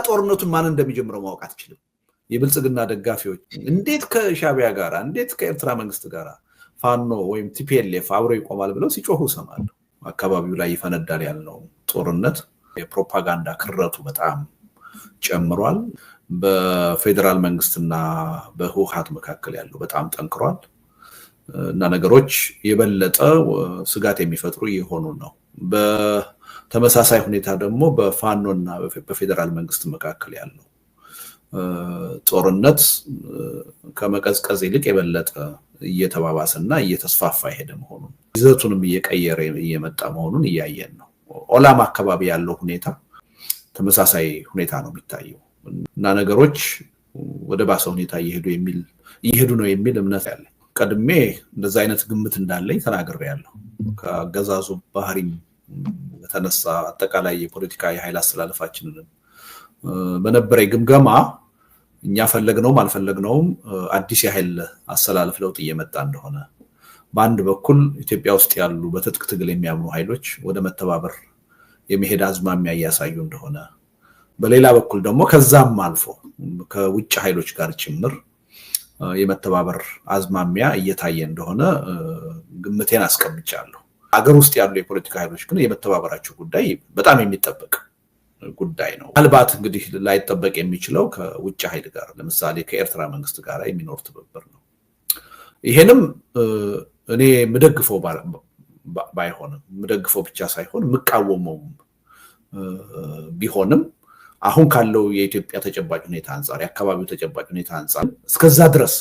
ጦርነቱን ማን እንደሚጀምረው ማወቅ አትችልም። የብልጽግና ደጋፊዎች እንዴት ከሻቢያ ጋር እንዴት ከኤርትራ መንግስት ጋር ፋኖ ወይም ቲፒኤልኤፍ አብሮ ይቆማል ብለው ሲጮሁ ሰማለሁ። አካባቢው ላይ ይፈነዳል ያለው ጦርነት የፕሮፓጋንዳ ክረቱ በጣም ጨምሯል። በፌደራል መንግስትና በህወሓት መካከል ያለው በጣም ጠንክሯል እና ነገሮች የበለጠ ስጋት የሚፈጥሩ የሆኑ ነው። በተመሳሳይ ሁኔታ ደግሞ በፋኖና በፌደራል መንግስት መካከል ያለው ጦርነት ከመቀዝቀዝ ይልቅ የበለጠ እየተባባሰና እየተስፋፋ ሄደ መሆኑን ይዘቱንም እየቀየረ እየመጣ መሆኑን እያየን ነው። ኦላም አካባቢ ያለው ሁኔታ ተመሳሳይ ሁኔታ ነው የሚታየው እና ነገሮች ወደ ባሰ ሁኔታ እየሄዱ ነው የሚል እምነት አለ። ቀድሜ እንደዛ አይነት ግምት እንዳለኝ ተናግሬያለሁ። ከአገዛዙ ባህሪም በተነሳ አጠቃላይ የፖለቲካ የኃይል አስተላለፋችንን በነበረ ግምገማ እኛ ፈለግነውም አልፈለግነውም አዲስ የኃይል አስተላለፍ ለውጥ እየመጣ እንደሆነ በአንድ በኩል ኢትዮጵያ ውስጥ ያሉ በትጥቅ ትግል የሚያምኑ ኃይሎች ወደ መተባበር የመሄድ አዝማሚያ እያሳዩ እንደሆነ በሌላ በኩል ደግሞ ከዛም አልፎ ከውጭ ኃይሎች ጋር ጭምር የመተባበር አዝማሚያ እየታየ እንደሆነ ግምቴን አስቀምጫለሁ። አገር ውስጥ ያሉ የፖለቲካ ኃይሎች ግን የመተባበራቸው ጉዳይ በጣም የሚጠበቅ ጉዳይ ነው። አልባት እንግዲህ ላይጠበቅ የሚችለው ከውጭ ኃይል ጋር ለምሳሌ ከኤርትራ መንግስት ጋር የሚኖር ትብብር ነው። ይሄንም እኔ ምደግፈው ባይሆንም ምደግፈው ብቻ ሳይሆን ምቃወመው ቢሆንም አሁን ካለው የኢትዮጵያ ተጨባጭ ሁኔታ አንፃር የአካባቢው ተጨባጭ ሁኔታ አንፃር እስከዛ ድረስ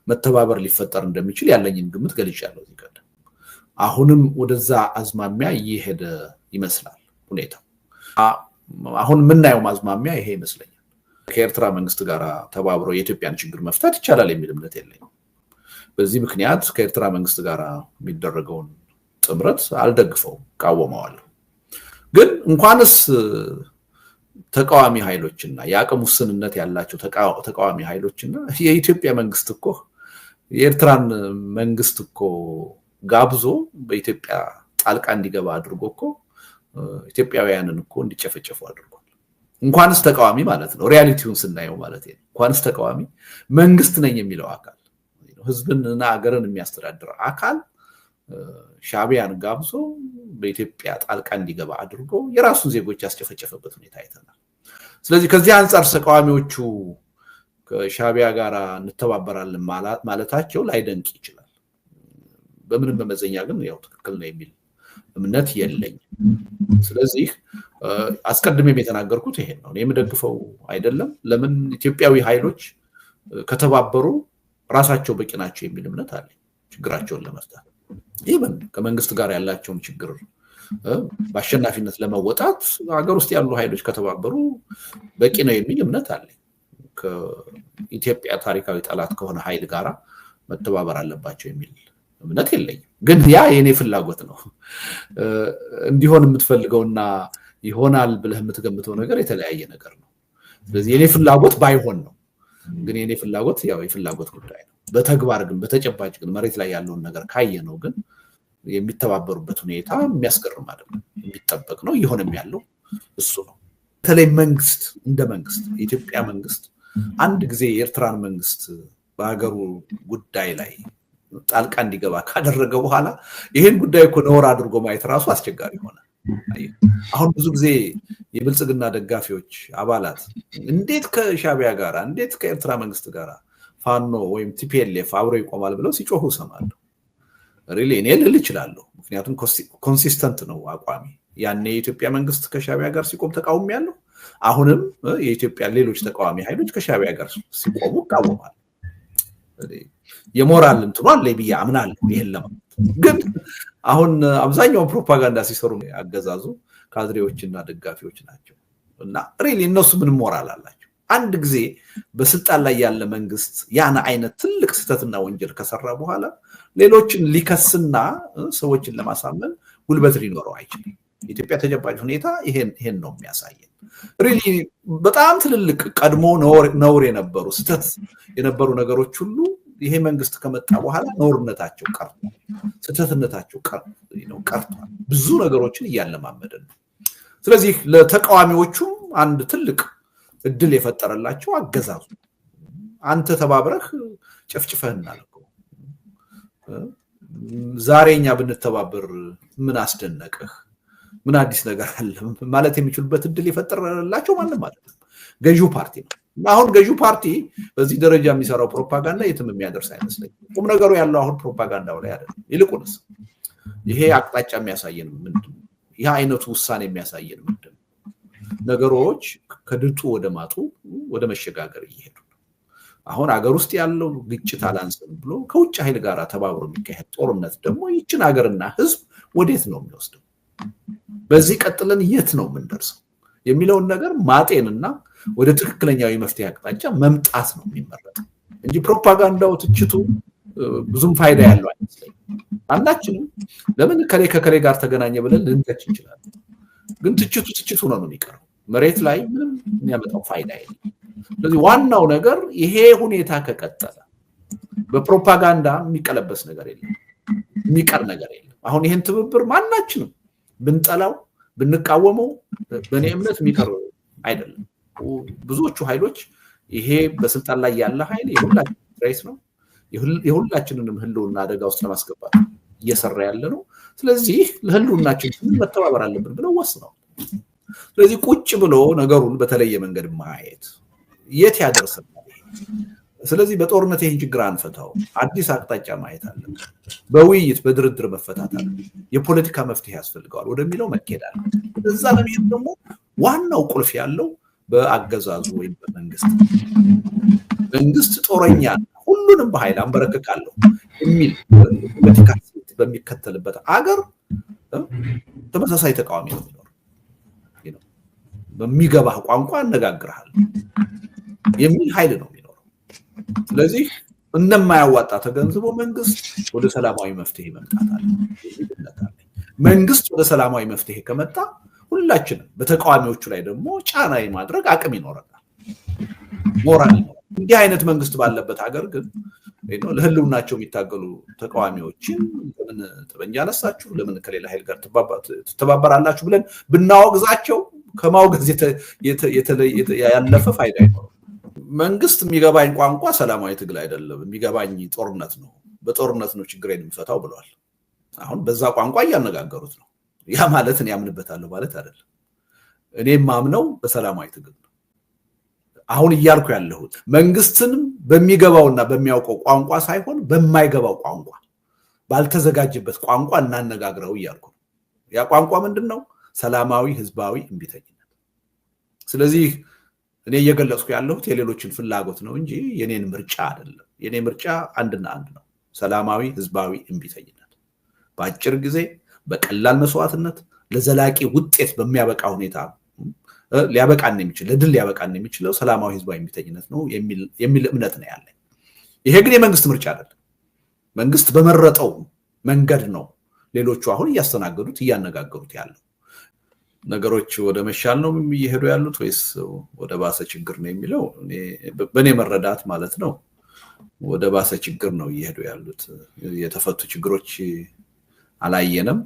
መተባበር ሊፈጠር እንደሚችል ያለኝን ግምት ገልጫለሁ። አሁንም ወደዛ አዝማሚያ እየሄደ ይመስላል ሁኔታው። አሁን የምናየው ማዝማሚያ ይሄ ይመስለኛል። ከኤርትራ መንግስት ጋር ተባብሮ የኢትዮጵያን ችግር መፍታት ይቻላል የሚል እምነት የለኝም። በዚህ ምክንያት ከኤርትራ መንግስት ጋር የሚደረገውን ጥምረት አልደግፈውም፣ ቃወመዋለሁ። ግን እንኳንስ ተቃዋሚ ኃይሎችና የአቅም ውስንነት ያላቸው ተቃዋሚ ኃይሎችና የኢትዮጵያ መንግስት እኮ የኤርትራን መንግስት እኮ ጋብዞ በኢትዮጵያ ጣልቃ እንዲገባ አድርጎ እኮ ኢትዮጵያውያንን እኮ እንዲጨፈጨፉ አድርጓል። እንኳንስ ተቃዋሚ ማለት ነው፣ ሪያሊቲውን ስናየው ማለት ነው። እንኳንስ ተቃዋሚ መንግስት ነኝ የሚለው አካል ህዝብንና ሀገርን የሚያስተዳድር አካል ሻቢያን ጋብዞ በኢትዮጵያ ጣልቃ እንዲገባ አድርጎ የራሱን ዜጎች ያስጨፈጨፈበት ሁኔታ አይተናል። ስለዚህ ከዚህ አንፃር ተቃዋሚዎቹ ከሻቢያ ጋር እንተባበራለን ማለታቸው ላይደንቅ ይችላል። በምንም በመዘኛ ግን ያው ትክክል ነው የሚል እምነት የለኝም። ስለዚህ አስቀድሜም የተናገርኩት ይሄን ነው። እኔ የምደግፈው አይደለም። ለምን ኢትዮጵያዊ ኃይሎች ከተባበሩ ራሳቸው በቂ ናቸው የሚል እምነት አለኝ ችግራቸውን ለመፍታት። ይሄን ከመንግስት ጋር ያላቸውን ችግር በአሸናፊነት ለመወጣት ሀገር ውስጥ ያሉ ኃይሎች ከተባበሩ በቂ ነው የሚል እምነት አለኝ። ከኢትዮጵያ ታሪካዊ ጠላት ከሆነ ኃይል ጋር መተባበር አለባቸው የሚል እምነት የለኝም። ግን ያ የኔ ፍላጎት ነው። እንዲሆን የምትፈልገውና ይሆናል ብለህ የምትገምተው ነገር የተለያየ ነገር ነው። ስለዚህ የኔ ፍላጎት ባይሆን ነው። ግን የኔ ፍላጎት ያው የፍላጎት ጉዳይ ነው። በተግባር ግን በተጨባጭ ግን መሬት ላይ ያለውን ነገር ካየ ነው ግን የሚተባበሩበት ሁኔታ የሚያስገርም አይደለም፣ የሚጠበቅ ነው። ይሆንም ያለው እሱ ነው። በተለይ መንግስት እንደ መንግስት የኢትዮጵያ መንግስት አንድ ጊዜ የኤርትራን መንግስት በሀገሩ ጉዳይ ላይ ጣልቃ እንዲገባ ካደረገ በኋላ ይሄን ጉዳይ እኮ ነውር አድርጎ ማየት ራሱ አስቸጋሪ ሆነ። አሁን ብዙ ጊዜ የብልጽግና ደጋፊዎች አባላት እንዴት ከሻቢያ ጋር እንዴት ከኤርትራ መንግስት ጋር ፋኖ ወይም ቲፒኤልኤፍ አብሮ ይቆማል ብለው ሲጮሁ ሰማለሁ። ሪሊ እኔ ልል እችላለሁ፣ ምክንያቱም ኮንሲስተንት ነው አቋሚ። ያኔ የኢትዮጵያ መንግስት ከሻቢያ ጋር ሲቆም ተቃውሚያለሁ። አሁንም የኢትዮጵያ ሌሎች ተቃዋሚ ኃይሎች ከሻቢያ ጋር ሲቆሙ ይቃወማል። የሞራል እንትኑ አለ ብዬ አምናለሁ። ይሄን ለማለት ግን አሁን አብዛኛው ፕሮፓጋንዳ ሲሰሩ ያገዛዙ ካድሬዎችና ደጋፊዎች ናቸው እና ሪሊ እነሱ ምን ሞራል አላቸው? አንድ ጊዜ በስልጣን ላይ ያለ መንግስት ያን አይነት ትልቅ ስህተትና ወንጀል ከሰራ በኋላ ሌሎችን ሊከስና ሰዎችን ለማሳመን ጉልበት ሊኖረው አይችልም። የኢትዮጵያ ተጨባጭ ሁኔታ ይሄን ነው የሚያሳየን። ሪሊ በጣም ትልልቅ ቀድሞ ነውር የነበሩ ስህተት የነበሩ ነገሮች ሁሉ ይሄ መንግስት ከመጣ በኋላ ነውርነታቸው ቀርቷል፣ ስህተትነታቸው ቀርቷል። ብዙ ነገሮችን እያለማመደን ነው። ስለዚህ ለተቃዋሚዎቹ አንድ ትልቅ እድል የፈጠረላቸው አገዛዙ አንተ ተባብረህ ጨፍጭፈህናል እኮ ዛሬኛ ብንተባበር ምን አስደነቀህ ምን አዲስ ነገር አለ ማለት የሚችሉበት እድል የፈጠረላቸው ማንም ማለት ነው ገዢው ፓርቲ ነው አሁን ገዢው ፓርቲ በዚህ ደረጃ የሚሰራው ፕሮፓጋንዳ የትም የሚያደርስ አይመስለኝም ቁም ነገሩ ያለው አሁን ፕሮፓጋንዳው ላይ አይደለም ይልቁንስ ይሄ አቅጣጫ የሚያሳየን ምንድነው ይሄ አይነቱ ውሳኔ የሚያሳየን ምንድነው ነገሮች ከድጡ ወደ ማጡ ወደ መሸጋገር ይሄዱ አሁን አገር ውስጥ ያለው ግጭት አላንሰም ብሎ ከውጭ ኃይል ጋር ተባብሮ የሚካሄድ ጦርነት ደግሞ ይችን ሀገርና ህዝብ ወዴት ነው የሚወስደው በዚህ ቀጥለን የት ነው የምንደርሰው የሚለውን ነገር ማጤንና ወደ ትክክለኛው የመፍትሄ አቅጣጫ መምጣት ነው የሚመረጠው እንጂ ፕሮፓጋንዳው ትችቱ ብዙም ፋይዳ ያለው አይመስለኝም አንዳችንም ለምን ከከሌ ጋር ተገናኘ ብለን ልንተች እንችላለን ግን ትችቱ ነው የሚቀረው መሬት ላይ ምንም የሚያመጣው ፋይዳ የለም ስለዚህ ዋናው ነገር ይሄ ሁኔታ ከቀጠለ በፕሮፓጋንዳ የሚቀለበስ ነገር የለም የሚቀር ነገር የለም አሁን ይሄን ትብብር ማናችንም ብንጠላው ብንቃወመው በኔ እምነት የሚቀር አይደለም ብዙዎቹ ኃይሎች ይሄ በስልጣን ላይ ያለ ኃይል የሁላችን ራይስ ነው የሁላችንንም ህልውና አደጋ ውስጥ ለማስገባት እየሰራ ያለ ነው ስለዚህ ለህልውናችን መተባበር አለብን ብለው ወስነው ስለዚህ ቁጭ ብሎ ነገሩን በተለየ መንገድ ማየት የት ያደርሰናል ስለዚህ በጦርነት ይሄን ችግር አንፈታው አዲስ አቅጣጫ ማየት አለብን በውይይት በድርድር መፈታት አለበት የፖለቲካ መፍትሄ ያስፈልጋል ወደሚለው መከዳል እዛ ለምን ደግሞ ዋናው ቁልፍ ያለው በአገዛዙ ወይ በመንግስት ጦረኛ ሁሉንም በኃይል አንበረከካለሁ የሚል ፖለቲካ በሚከተልበት አገር ተመሳሳይ ተቃዋሚ ነው የሚኖር በሚገባህ ቋንቋ አነጋግራል የሚል ኃይል ነው የሚኖረው ስለዚህ እንደማያዋጣ ተገንዝቦ መንግስት ወደ ሰላማዊ መፍትሄ መምጣት አለበት መንግስት ወደ ሰላማዊ መፍትሄ ከመጣ ሁላችንም በተቃዋሚዎቹ ላይ ደግሞ ጫና የማድረግ አቅም ይኖርናል ሞራል እንዲህ አይነት መንግስት ባለበት ሀገር ግን ለህልውናቸው የሚታገሉ ተቃዋሚዎችን ለምን ተበኛ አነሳችሁ ለምን ከሌላ ኃይል ጋር ተባበራላችሁ ብለን ብናወግዛቸው ከማውገዝ ያለፈ ፋይዳ አይኖርም መንግስት የሚገባኝ ቋንቋ ሰላማዊ ትግል አይደለም የሚገባኝ ጦርነት ነው በጦርነት ነው ችግሬን የሚፈታው ብለዋል አሁን በዛ ቋንቋ ያነጋገሩት ነው ያ ማለት እኔ ያምንበታለሁ ማለት አይደለም እኔ ማምነው በሰላማዊ ትግል ነው አሁን ይያልኩ ያለሁት መንግስትን በሚገባውና በሚያውቀው ቋንቋ ሳይሆን በማይገባው ቋንቋ ባልተዘጋጀበት ቋንቋ እናነጋግረው ይያልኩ ያ ቋንቋ ምንድነው ሰላማዊ ህዝባዊ እንቢተኝነት ስለዚህ እኔ እየገለጽኩ ያለሁት የሌሎችን ፍላጎት ነው እንጂ የኔን ምርጫ አይደለም የኔ ምርጫ አንድና አንድ ነው ሰላማዊ ህዝባዊ እንቢተኝነት በአጭር ጊዜ በቀላል መስዋዕትነት ለዘላቂ ውጤት በሚያበቃ ሁኔታ ሊያበቃን የሚችል ለድል ሊያበቃን የሚችለው ሰላማዊ ህዝባዊ እንቢተኝነት ነው የሚል እምነት ነው ያለኝ ይሄ ግን የመንግስት ምርጫ አይደለም መንግስት በመረጠው መንገድ ነው ሌሎቹ አሁን ያስተናገዱት ያነጋገሩት ያለው ነገሮች ወደ መሻል ነው የሚሄዱ ያሉት ወይስ ወደ ባሰ ችግር ነው የሚለው በኔ መረዳት ማለት ነው ወደ ባሰ ችግር ነው ይሄዱ ያሉት የተፈቱ ችግሮች አላየንም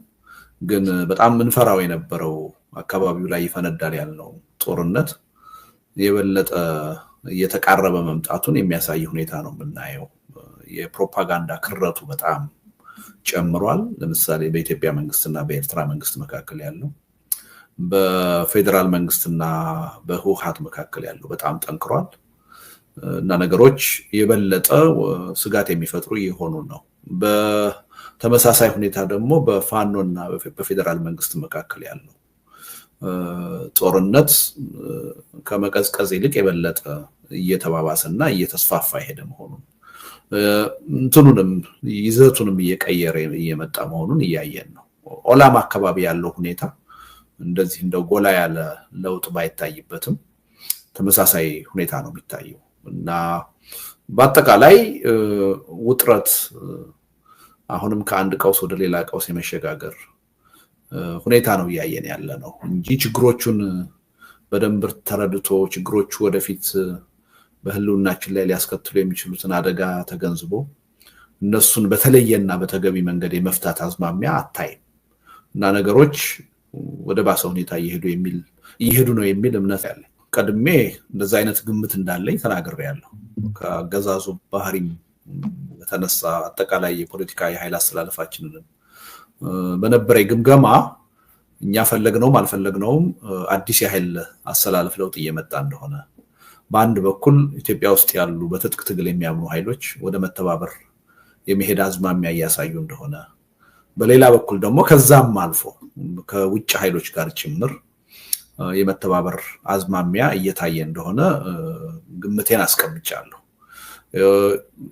ግን በጣም ምንፈራው የነበረው አካባቢው ላይ ይፈነዳል ያለው ጦርነት የበለጠ እየተቃረበ መምጣቱን የሚያሳይ ሁኔታ ነው የምናየው የፕሮፓጋንዳ ክረቱ በጣም ጨምሯል ለምሳሌ በኢትዮጵያ መንግስትና በኤርትራ መንግስት መካከል ያለው በፌደራል መንግስትና በህወሓት መካከል ያለው በጣም ጠንክሯል እና ነገሮች የበለጠ ስጋት የሚፈጥሩ ይሆኑ ነው በተመሳሳይ ሁኔታ ደግሞ በፋኖና በፌደራል መንግስት መካከል ያለው ጦርነት ከመቀዝቀዝ ይልቅ የበለጠ እየተባባሰና እየተስፋፋ ሄደ መሆኑን እንትኑንም ይዘቱንም እየቀየረ እየመጣ መሆኑን እያየን ነው ኦላማ አካባቢ ያለው ሁኔታ እንደዚህ እንደው ጎላ ያለ ለውጥ ባይታይበትም ተመሳሳይ ሁኔታ ነው የሚታየው እና በአጠቃላይ ውጥረት አሁንም ከአንድ ቀውስ ወደ ሌላ ቀውስ የመሸጋገር ሁኔታ ነው ያየን ያለ ነው እንጂ ችግሮቹን በደንብ ተረድቶ ችግሮቹ ወደፊት በህልውናችን ላይ ሊያስከትሉ የሚችሉትን አደጋ ተገንዝቦ እነሱን በተለየና በተገቢ መንገድ የመፍታት አዝማሚያ አታይም እና ነገሮች ወደ ባሰ ሁኔታ ይሄዱ ነው የሚል እምነት ያለ ቀድሜ እንደዛ አይነት ግምት እንዳለኝ ተናግሬያለሁ። ከአገዛዙ ባህሪም የተነሳ አጠቃላይ የፖለቲካ የኃይል አስተላለፋችንን በነበረ ግምገማ እኛ ፈለግነውም አልፈለግነውም አዲስ የኃይል አስተላለፍ ለውጥ እየመጣ እንደሆነ፣ በአንድ በኩል ኢትዮጵያ ውስጥ ያሉ በትጥቅ ትግል የሚያምኑ ኃይሎች ወደ መተባበር የመሄድ አዝማሚያ እያሳዩ እንደሆነ፣ በሌላ በኩል ደግሞ ከዛም አልፎ ከውጭ ኃይሎች ጋር ጭምር የመተባበር አዝማሚያ እየታየ እንደሆነ ግምቴን አስቀምጫለሁ።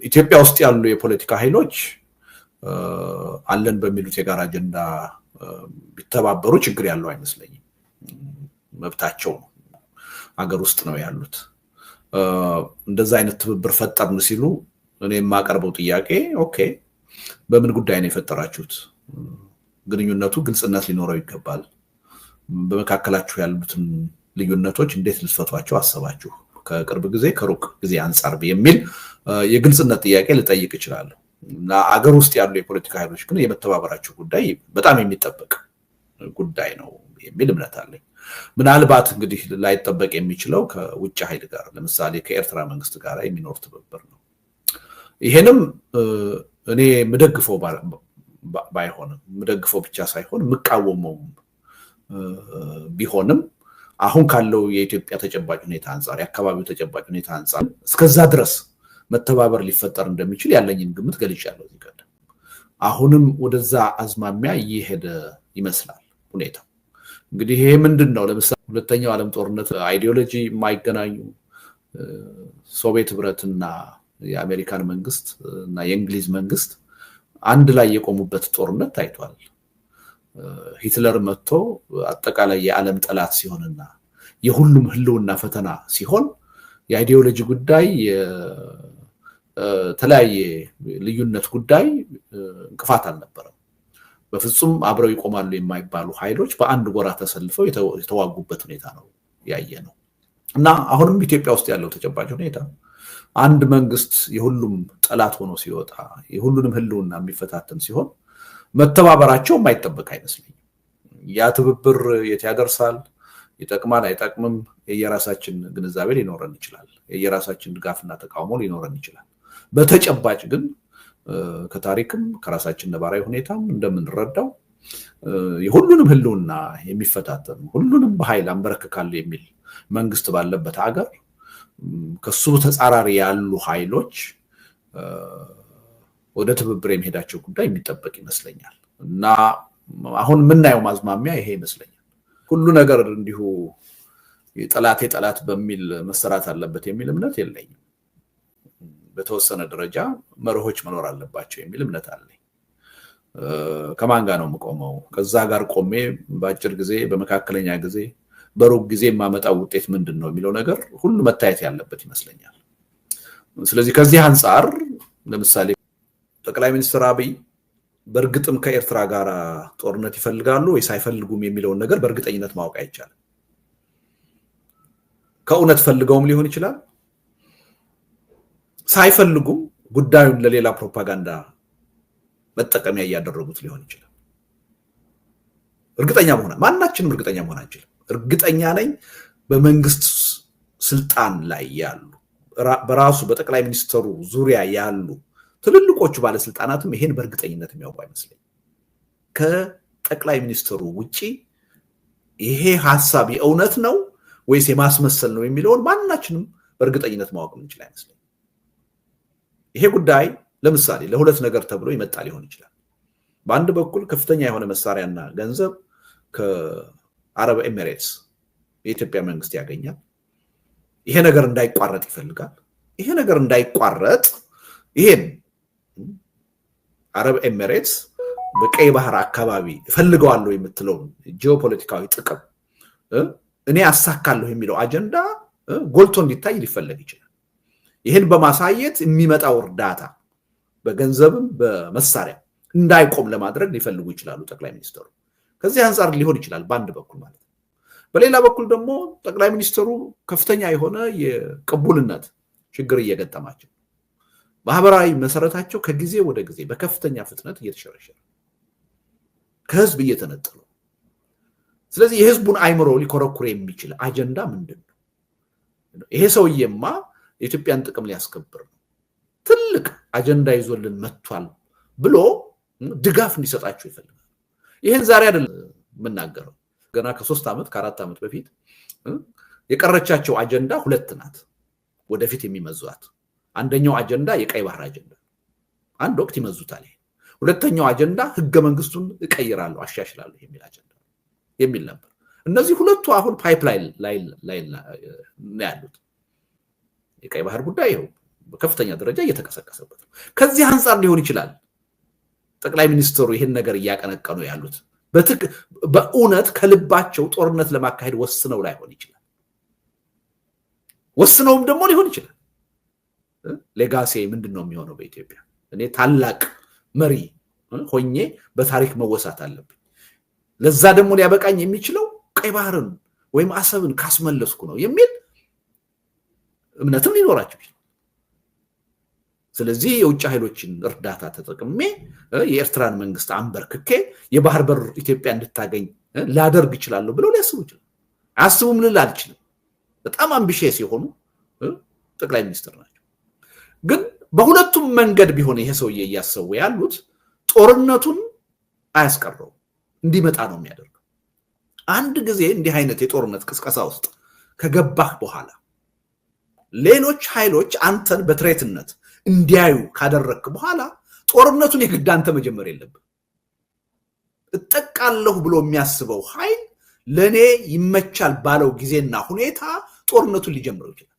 ኢትዮጵያ ውስጥ ያሉ የፖለቲካ ኃይሎች አለን በሚሉት የጋራ አጀንዳ ቢተባበሩ ችግር ያለው አይመስለኝም። መብታቸው ነው፣ አገር ውስጥ ነው ያሉት። እንደዛ አይነት ትብብር ፈጠርን ሲሉ እኔ የማቀርበው ጥያቄ ኦኬ፣ በምን ጉዳይ ነው የፈጠራችሁት? ግንኙነቱ ግልጽነት ሊኖረው ይገባል። በመካከላችሁ ያሉትን ልዩነቶች እንዴት ልትፈቷቸው አሰባችሁ? ከቅርብ ጊዜ ከሩቅ ጊዜ አንጻር የሚል የግልጽነት ጥያቄ ልጠይቅ እችላለሁ። እና አገር ውስጥ ያሉ የፖለቲካ ኃይሎች ግን የመተባበራቸው ጉዳይ በጣም የሚጠበቅ ጉዳይ ነው የሚል እምነት አለኝ። ምናልባት እንግዲህ ላይጠበቅ የሚችለው ከውጭ ኃይል ጋር ለምሳሌ ከኤርትራ መንግስት ጋር የሚኖር ትብብር ነው። ይሄንም እኔ ምደግፈው ባይሆንም ምደግፈው ብቻ ሳይሆን ምቃወመው ቢሆንም አሁን ካለው የኢትዮጵያ ተጨባጭ ሁኔታ አንፃር የአካባቢው ተጨባጭ ሁኔታ አንፃር እስከዛ ድረስ መተባበር ሊፈጠር እንደሚችል ያለኝን ግምት ገልጫለሁ እዚህ ቀደም። አሁንም ወደዛ አዝማሚያ እየሄደ ይመስላል ሁኔታው። እንግዲህ ይሄ ምንድነው? ለምሳሌ ሁለተኛው ዓለም ጦርነት አይዲዮሎጂ የማይገናኙ ሶቪየት ህብረትና የአሜሪካን መንግስት እና የእንግሊዝ መንግስት አንድ ላይ የቆሙበት ጦርነት ታይቷል። ሂትለር መጥቶ አጠቃላይ የዓለም ጠላት ሲሆንና የሁሉም ህልውና ፈተና ሲሆን የአይዲዮሎጂ ጉዳይ የተለያየ ልዩነት ጉዳይ እንቅፋት አልነበረም። በፍጹም አብረው ይቆማሉ የማይባሉ ኃይሎች በአንድ ጎራ ተሰልፈው የተዋጉበት ሁኔታ ነው ያየነው። እና አሁንም ኢትዮጵያ ውስጥ ያለው ተጨባጭ ሁኔታ አንድ መንግስት የሁሉም ጠላት ሆኖ ሲወጣ የሁሉንም ህልውና የሚፈታተን ሲሆን መተባበራቸው የማይጠበቅ አይመስለኝም። ያ ትብብር የት ያደርሳል? ይጠቅማል አይጠቅምም? የየራሳችን ግንዛቤ ሊኖረን ይችላል። የየራሳችን ድጋፍና ተቃውሞ ሊኖረን ይችላል። በተጨባጭ ግን ከታሪክም ከራሳችን ነባራዊ ሁኔታም እንደምንረዳው የሁሉንም ህልውና የሚፈታተን ሁሉንም በኃይል አንበረክካለሁ የሚል መንግስት ባለበት ሀገር ከሱ ተጻራሪ ያሉ ኃይሎች ወደ ትብብር የሚሄዳቸው ጉዳይ የሚጠበቅ ይመስለኛል። እና አሁን የምናየው ማዝማሚያ ይሄ ይመስለኛል። ሁሉ ነገር እንዲሁ ጠላት በሚል መሰራት አለበት የሚል እምነት የለኝም። በተወሰነ ደረጃ መርሆች መኖር አለባቸው የሚል እምነት አለኝ። ከማን ጋር ነው የምቆመው? ከዛ ጋር ቆሜ በአጭር ጊዜ፣ በመካከለኛ ጊዜ፣ በሩቅ ጊዜ የማመጣው ውጤት ምንድን ነው የሚለው ነገር ሁሉ መታየት ያለበት ይመስለኛል። ስለዚህ ከዚህ አንጻር ለምሳሌ ጠቅላይ ሚኒስትር አብይ በእርግጥም ከኤርትራ ጋር ጦርነት ይፈልጋሉ ወይስ አይፈልጉም የሚለውን ነገር በእርግጠኝነት ማወቅ አይቻልም። ከእውነት ፈልገውም ሊሆን ይችላል፣ ሳይፈልጉም ጉዳዩን ለሌላ ፕሮፓጋንዳ መጠቀሚያ እያደረጉት ሊሆን ይችላል። እርግጠኛ መሆን ማናችንም እርግጠኛ መሆን አንችልም። እርግጠኛ ነኝ በመንግስት ስልጣን ላይ ያሉ በራሱ በጠቅላይ ሚኒስትሩ ዙሪያ ያሉ ትልልቆቹ ባለስልጣናትም ይሄን በእርግጠኝነት የሚያውቁ አይመስለኝም። ከጠቅላይ ሚኒስትሩ ውጪ ይሄ ሐሳብ የእውነት ነው ወይስ የማስመሰል ነው የሚለውን ማናችንም በእርግጠኝነት ማወቅ እንችል አይመስለኝም። ይሄ ጉዳይ ለምሳሌ ለሁለት ነገር ተብሎ ይመጣ ሊሆን ይችላል። በአንድ በኩል ከፍተኛ የሆነ መሳሪያና ገንዘብ ከአረብ ኤሚሬትስ የኢትዮጵያ መንግስት ያገኛል። ይሄ ነገር እንዳይቋረጥ ይፈልጋል። ይሄ ነገር እንዳይቋረጥ ይሄን አረብ ኤሚሬትስ በቀይ ባህር አካባቢ ፈልገዋለሁ የምትለው ጂኦፖለቲካዊ ጥቅም እኔ አሳካለሁ የሚለው አጀንዳ ጎልቶ እንዲታይ ሊፈለግ ይችላል። ይሄን በማሳየት የሚመጣው እርዳታ በገንዘብም በመሳሪያ እንዳይቆም ለማድረግ ሊፈልጉ ይችላሉ ጠቅላይ ሚኒስትሩ። ከዚህ አንፃር ሊሆን ይችላል በአንድ በኩል ማለት ነው። በሌላ በኩል ደግሞ ጠቅላይ ሚኒስትሩ ከፍተኛ የሆነ የቅቡልነት ችግር እየገጠማቸው ማህበራዊ መሰረታቸው ከጊዜ ወደ ጊዜ በከፍተኛ ፍጥነት እየተሸረሸረ ከህዝብ እየተነጠሉ። ስለዚህ የህዝቡን አይምሮ ሊኮረኩር የሚችል አጀንዳ ምንድን ነው? ይሄ ሰውዬማ የኢትዮጵያን ጥቅም ሊያስከብር ትልቅ አጀንዳ ይዞልን መጥቷል ብሎ ድጋፍ እንዲሰጣቸው ይፈልጋል። ይሄን ዛሬ አይደለም የምናገረው ገና ከ3 ዓመት ከ4 ዓመት በፊት የቀረቻቸው አጀንዳ 2 ናት ወደፊት የሚመዟት። አንደኛው አጀንዳ የቀይ ባህር አጀንዳ አንድ ወቅት ይመዙታል። ሁለተኛው አጀንዳ ህገ መንግስቱን እቀይራለሁ አሻሽላለሁ የሚል አጀንዳ የሚል ነበር። እነዚህ ሁለቱ አሁን ፓይፕላይን ላይ ያሉት የቀይ ባህር ጉዳይ ይኸው በከፍተኛ ደረጃ እየተቀሰቀሰበት ነው። ከዚህ አንፃር ሊሆን ይችላል ጠቅላይ ሚኒስትሩ ይሄን ነገር እያቀነቀኑ ያሉት በእውነት ከልባቸው ጦርነት ለማካሄድ ወስነው ላይሆን ይችላል። ወስነውም ደግሞ ሊሆን ይችላል። ሌጋሲ ምንድነው የሚሆነው በኢትዮጵያ? እኔ ታላቅ መሪ ሆኜ በታሪክ መወሳት አለብኝ። ለዛ ደግሞ ሊያበቃኝ የሚችለው ቀይ ባህርን ወይም አሰብን ካስመለስኩ ነው የሚል እምነትም ሊኖራቸው ይችላል። ስለዚህ የውጭ ኃይሎችን እርዳታ ተጠቅሜ የኤርትራን መንግስት አንበርክኬ የባህር በር ኢትዮጵያ እንድታገኝ ላደርግ ይችላል ብለው ሊያስቡ ይችላል። አስቡም ልል አልችልም። በጣም አምቢሽየስ የሆኑ ጠቅላይ ሚኒስትር ናቸው። ግን በሁለቱም መንገድ ቢሆን ይሄ ሰውዬ እያሰቡ ያሉት ጦርነቱን አያስቀረው እንዲመጣ ነው የሚያደርገው። አንድ ጊዜ እንዲህ አይነት የጦርነት ቅስቀሳ ውስጥ ከገባህ በኋላ ሌሎች ኃይሎች አንተን በትሬትነት እንዲያዩ ካደረክ በኋላ ጦርነቱን የግድ አንተ መጀመር የለብህ። እጠቃለሁ ብሎ የሚያስበው ኃይል ለኔ ይመቻል ባለው ጊዜና ሁኔታ ጦርነቱን ሊጀምረው ይችላል።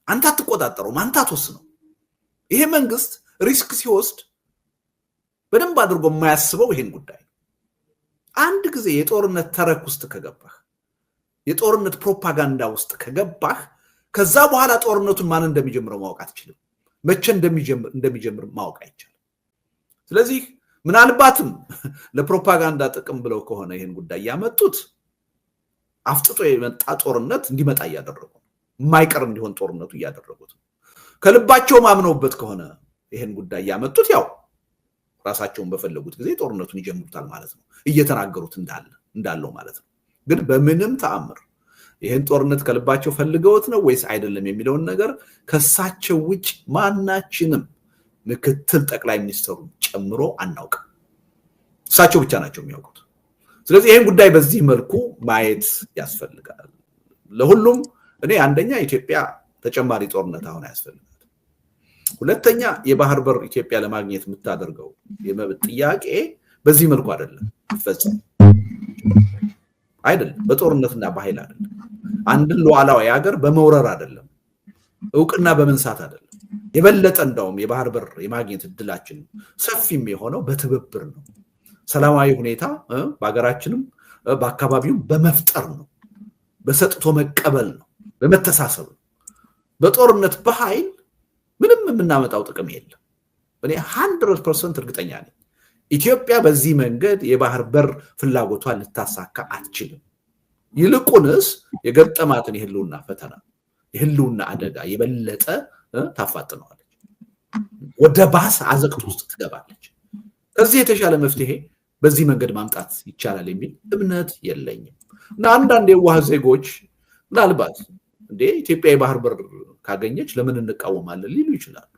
አንተ አትቆጣጠረው፣ አንተ አትወስነው። ይሄ መንግስት ሪስክ ሲወስድ በደንብ አድርጎ የማያስበው ይሄን ጉዳይ። አንድ ጊዜ የጦርነት ተረክ ውስጥ ከገባህ፣ የጦርነት ፕሮፓጋንዳ ውስጥ ከገባህ ከዛ በኋላ ጦርነቱን ማን እንደሚጀምረው ማወቅ አትችልም። መቼ እንደሚጀምር ማወቅ አይቻልም። ስለዚህ ምናልባትም ለፕሮፓጋንዳ ጥቅም ብለው ከሆነ ይሄን ጉዳይ ያመጡት አፍጥጦ የመጣ ጦርነት እንዲመጣ እያደረጉ ነው። የማይቀር እንዲሆን ጦርነቱ እያደረጉት ነው። ከልባቸው ማምነውበት ከሆነ ይሄን ጉዳይ ያመጡት ያው ራሳቸውን በፈለጉት ጊዜ ጦርነቱን ይጀምሩታል ማለት ነው። እየተናገሩት እንዳለው ማለት ነው። ግን በምንም ተአምር ይሄን ጦርነት ከልባቸው ፈልገውት ነው ወይስ አይደለም የሚለውን ነገር ከሳቸው ውጭ ማናችንም ምክትል ጠቅላይ ሚኒስትሩን ጨምሮ አናውቅም። እሳቸው ብቻ ናቸው የሚያውቁት። ስለዚህ ይሄን ጉዳይ በዚህ መልኩ ማየት ያስፈልጋል። ለሁሉም እኔ አንደኛ ኢትዮጵያ ተጨማሪ ጦርነት አሁን አያስፈልጋትም። ሁለተኛ የባህር በር ኢትዮጵያ ለማግኘት የምታደርገው የመብት ጥያቄ በዚህ መልኩ አይደለም ይፈጸም አይደለም፣ በጦርነትና በኃይል አይደለም። አንድን ሉዓላዊ ሀገር በመውረር አይደለም፣ እውቅና በመንሳት አይደለም። የበለጠ እንደውም የባህር በር የማግኘት እድላችን ሰፊም የሆነው በትብብር ነው። ሰላማዊ ሁኔታ በሀገራችንም በአካባቢው በመፍጠር ነው፣ በሰጥቶ መቀበል ነው፣ በመተሳሰብ ነው። በጦርነት በኃይል ምንም የምናመጣው ጥቅም የለም። እኔ 100% እርግጠኛ ነኝ ኢትዮጵያ በዚህ መንገድ የባህር በር ፍላጎቷን ልታሳካ አትችልም። ይልቁንስ የገጠማትን የህልውና ፈተና የህልውና አደጋ የበለጠ ታፋጥነዋለች፣ ወደ ባሰ አዘቅት ውስጥ ትገባለች። ከዚህ የተሻለ መፍትሄ በዚህ መንገድ ማምጣት ይቻላል የሚል እምነት የለኝም። እና አንዳንድ የዋህ ዜጎች ምናልባት እንዴ ኢትዮጵያ የባህር በር ካገኘች ለምን እንቃወማለን ሊሉ ይችላሉ።